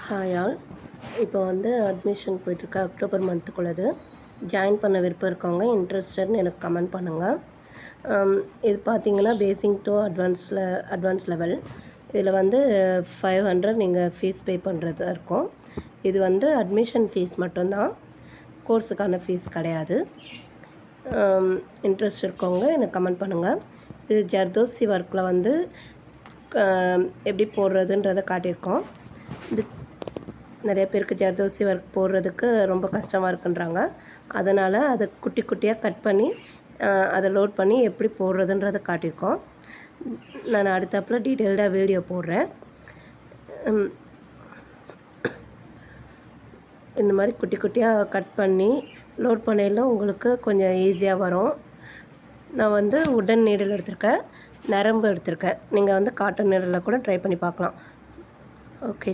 Hi all. இப்போ admission போயிட்டுருக்கு October மந்த்துக்குள்ளது. Join பண்ண விருப்பம் இருக்கவங்க இன்ட்ரெஸ்டட்னு எனக்கு கமெண்ட் பண்ணுங்கள். இது பார்த்தீங்கன்னா பேசிக் டு அட்வான்ஸ் லெவல். இதில் 500 நீங்கள் ஃபீஸ் பே பண்ணுறதா இருக்கும். இது அட்மிஷன் ஃபீஸ் மட்டும்தான், கோர்ஸுக்கான ஃபீஸ் கிடையாது. இன்ட்ரெஸ்ட் இருக்கவங்க எனக்கு கமெண்ட் பண்ணுங்கள். இது ஜர்தோசி ஒர்க்கில் எப்படி போடுறதுன்றதை காட்டியிருக்கோம். இது நிறைய பேருக்கு ஜர்தோசி ஒர்க் போடுறதுக்கு ரொம்ப கஷ்டமாக இருக்குன்றாங்க. அதனால் அதை குட்டி குட்டியாக கட் பண்ணி அதை லோட் பண்ணி எப்படி போடுறதுன்றதை காட்டியிருக்கோம். நான் அடுத்தாப்பில் டீட்டெயில்டாக வீடியோ போடுறேன். இந்த மாதிரி குட்டி குட்டியாக கட் பண்ணி லோட் பண்ணையில் உங்களுக்கு கொஞ்சம் ஈஸியாக வரும். நான் உடன் நீடில் எடுத்திருக்கேன், நரம்பு எடுத்திருக்கேன். நீங்கள் காட்டன் நீடில் கூட ட்ரை பண்ணி பார்க்கலாம். ஓகே,